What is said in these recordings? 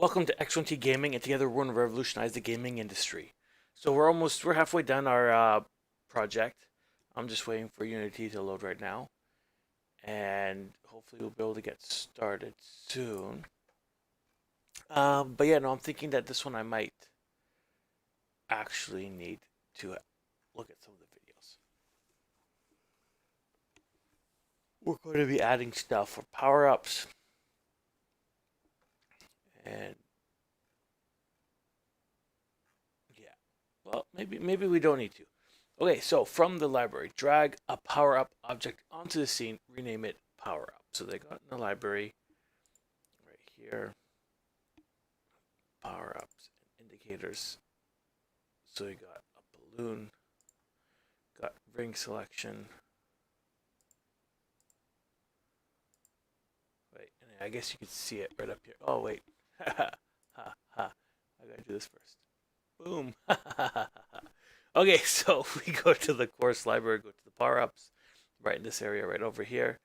Welcome to X1T Gaming, and together we're going to revolutionize the gaming industry. So we're halfway done our project. I'm just waiting for Unity to load right now, and hopefully we'll be able to get started soon. But yeah, no, I'm thinking that this one I might actually need to look at some of the videos. We're going to be adding stuff for power-ups, and yeah, well, maybe we don't need to. Okay, so from the library, drag a power up object onto the scene, rename it power up. So they got in the library right here, power ups and indicators. So we got a balloon, got ring selection. Wait, and I guess you can see it right up here. Oh, wait. Ha ha ha. I gotta do this first. Boom. Okay, so we go to the course library, go to the power ups, right in this area right over here.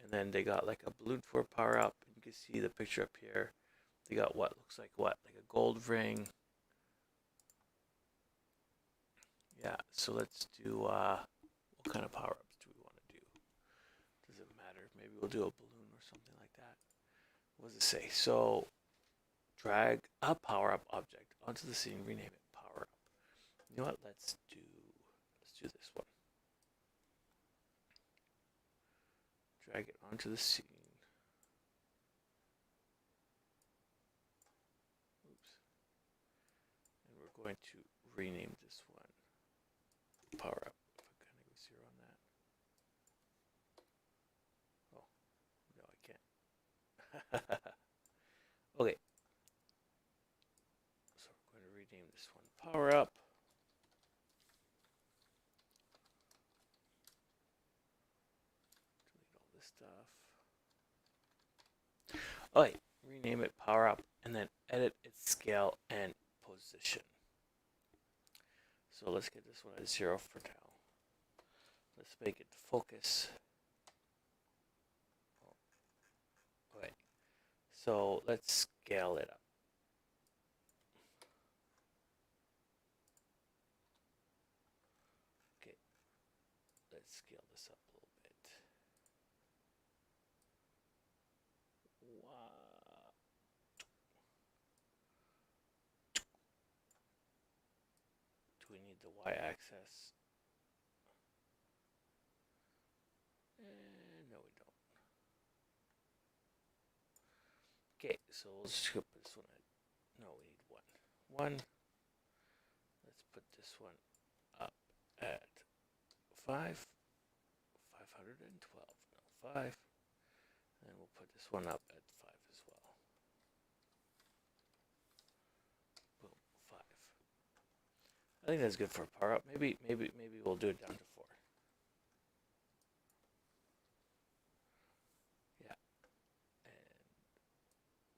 And then they got like a balloon for power up. You can see the picture up here. They got what looks like what? Like a gold ring. Yeah, so let's do what kind of power ups do we want to do? Does it matter? Maybe we'll do a balloon or something like that. What does it say? So drag a power up object onto the scene, rename it power up. You know what? Let's do this one. Drag it onto the scene. Oops. And we're going to rename this one power up. If I kind of go zero on that. Oh, no, I can't. Okay. So we're going to rename this one power up. Delete all this stuff. Okay, rename it power up and then edit its scale and position. So let's get this one at 0 for now. Let's make it focus. Okay, so let's scale it up. Okay, let's scale this up a little bit. Wow. Do we need the y-axis? No, we don't. Okay, so let's just put this one at, no, we need one. One. Let's put this one up at 5. 512. No, 5. And we'll put this one up at 5 as well. Boom, 5. I think that's good for a power up. Maybe we'll do it down to 4. Yeah. And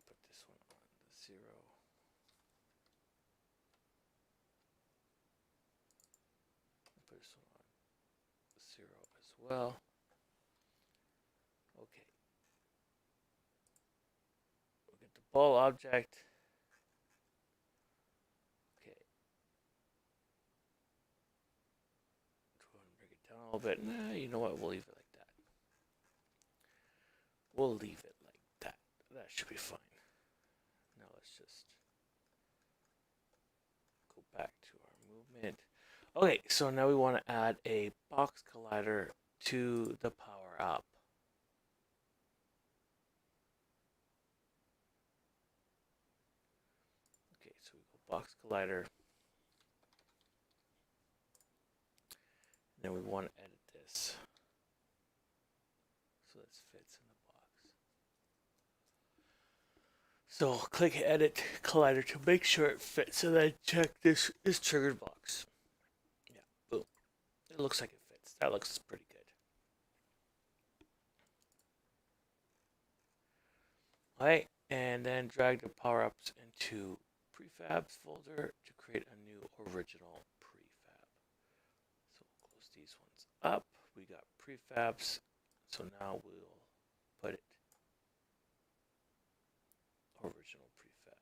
put this one on the 0. Put this one on 0 as well. Okay. We'll get the ball object. Okay. Go ahead and break it down a little bit. Nah, you know what? We'll leave it like that. We'll leave it like that. That should be fine. Now let's just go back to our movement. Okay, so now we want to add a box collider to the power up. Okay, so we go box collider. And then we want to edit this so this fits in the box. So click edit collider to make sure it fits, and then check this is triggered box. Yeah, boom. It looks like it fits. That looks pretty good. Alright, and then drag the power ups into prefabs folder to create a new original prefab. So we'll close these ones up. We got prefabs. So now we'll put it original prefab.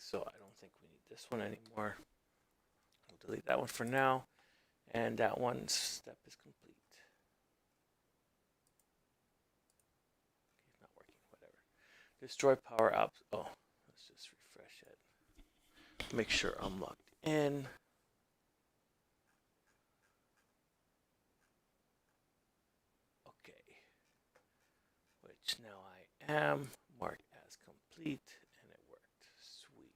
so I don't think we need this one anymore. We'll delete that one for now, and that one step is complete. It's not working, whatever. Destroy power ups. Oh, let's just refresh it. Make sure I'm logged in. Okay. Which now I am. Mark as complete, and it worked. Sweet.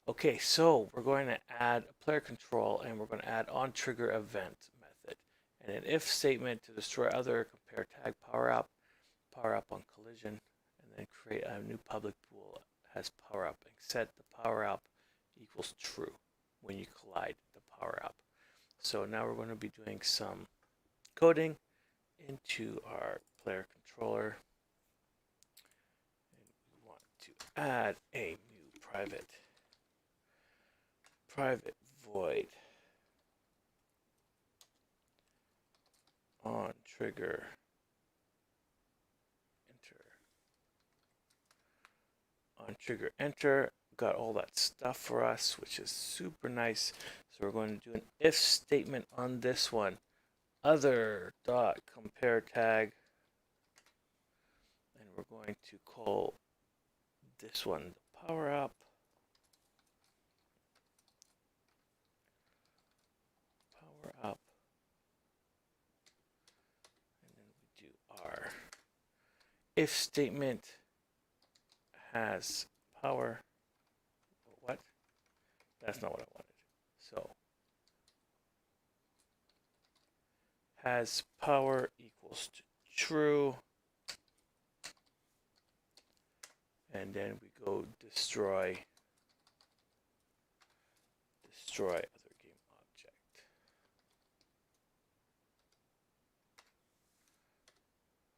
Okay, so we're going to add a player control, and we're going to add on trigger event method, and an if statement to destroy other compare tag power up on collision, and then create a new public pool has power up and set the power up equals true when you collide the power up. So now we're going to be doing some coding into our player controller. And we want to add a new private void on trigger enter. Got all that stuff for us, which is super nice. So we're going to do an if statement on this one. Other dot compare tag, and we're going to call this one the power up. And then we do our if statement has power. What? That's not what I wanted. So has power equals to true, and then we go destroy other game object.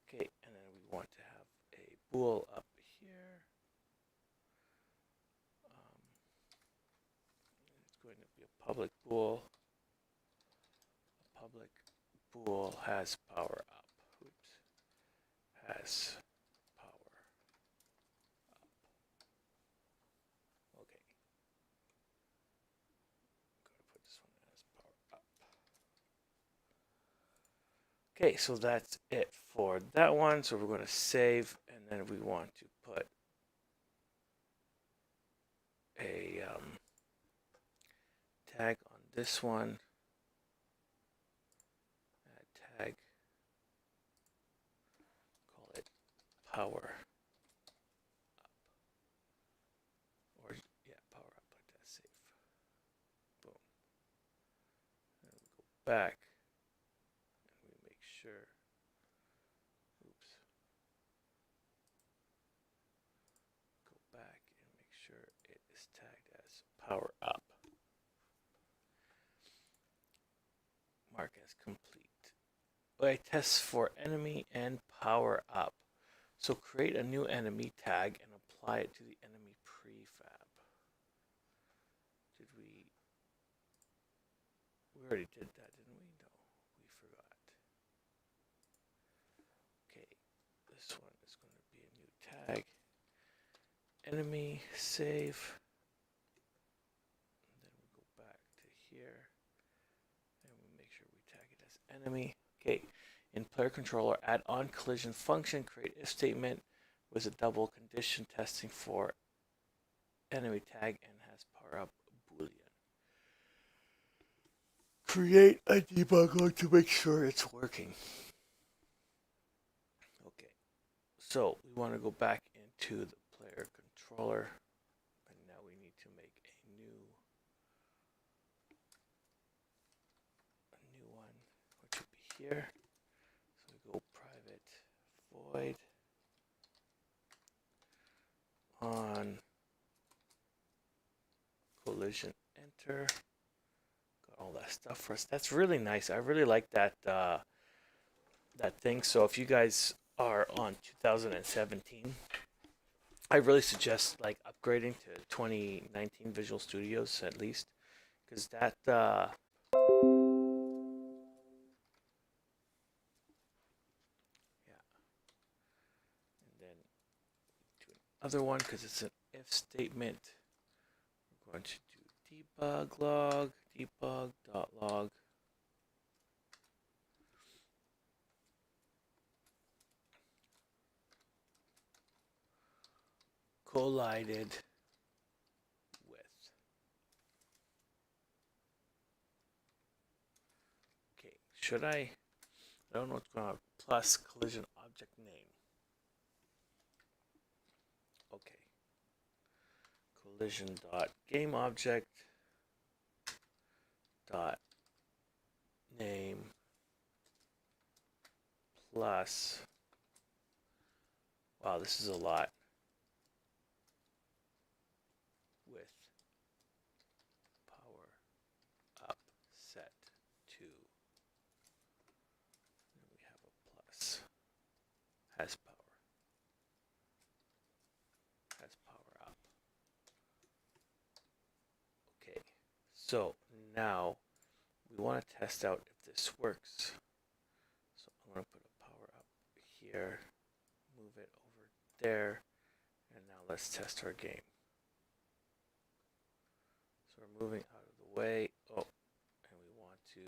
Okay, and then we want to have a bool up here. It's going to be a public bool. A public bool has power up. Oops. Has power up. Okay. I'm going to put this one as power up. Okay, so that's it for that one. So we're going to save, and then we want to put a tag on this one. Add tag. Call it power up. Or yeah, power up. Like that. Save. Boom. And we go back, and we make sure. Oops. Go back and make sure it is tagged as power up. Mark as complete. I test for enemy and power up. So create a new enemy tag and apply it to the enemy prefab. Did we already did that, didn't we? No, we forgot. Okay, this one is going to be a new tag. Enemy, save. And then we go back to here. And we make sure we tag it as enemy. Okay, in player controller, add on collision function, create if statement with a double condition testing for enemy tag and has power up boolean. Create a debugger to make sure it's working. Okay, so we want to go back into the player controller, and now we need to make a new one, which will be here. So we go private void on collision enter. Got all that stuff for us. That's really nice. I really like that that thing. So if you guys are on 2017, I really suggest like upgrading to 2019 Visual Studios at least, because that yeah. And then do another one because it's an if statement going to do debug log, debug.log. Collided with. Okay, should I don't know what's going on. Plus collision object name. Okay. Collision dot game object dot name plus. Wow, this is a lot. With power up set to. And we have a plus. Has power. Has power up. Okay, so now we want to test out if this works. So I'm going to put a power up here, move it over there, and now let's test our game. So we're moving out of the way. Oh, and we want to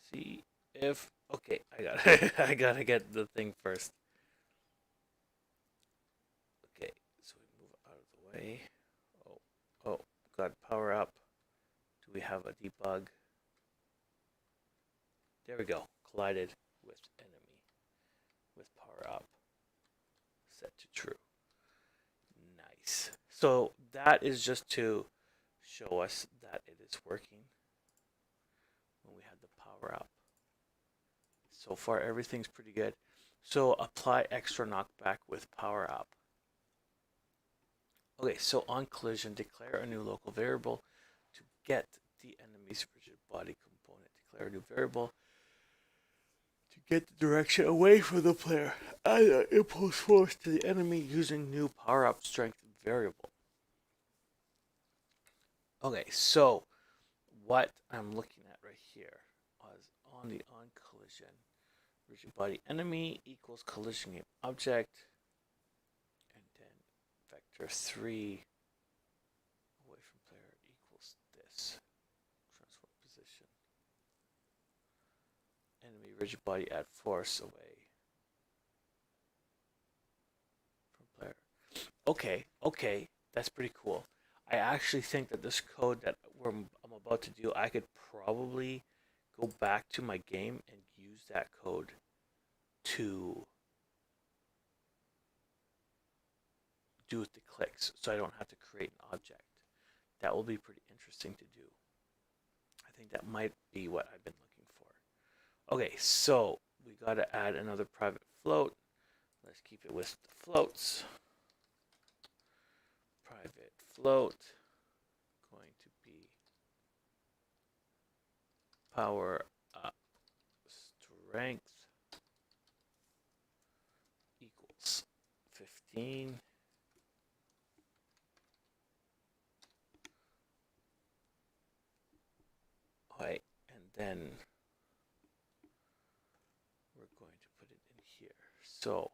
see if, okay, I gotta get the thing first. Okay, so we move out of the way. Oh, got power up. Do we have a debug? There we go. Collided with enemy with power up set to true. Nice. So that is just to show us that it is working when we had the power up. So far everything's pretty good. So apply extra knockback with power up. Okay, so on collision, declare a new local variable to get the enemy's rigid body component. Declare a new variable to get the direction away from the player. Add an impulse force to the enemy using new power up strength variable. Okay, so what I'm looking at right here is on the on collision, rigid body enemy equals collision game object, and then vector 3 away from player equals this. Transform position. Enemy rigid body add force away from player. Okay, that's pretty cool. I actually think that this code that I'm about to do, I could probably go back to my game and use that code to do with the clicks, so I don't have to create an object. That will be pretty interesting to do. I think that might be what I've been looking for. Okay, so we got to add another private float. Let's keep it with the floats. Private float going to be power up strength equals 15. Alright, and then we're going to put it in here. So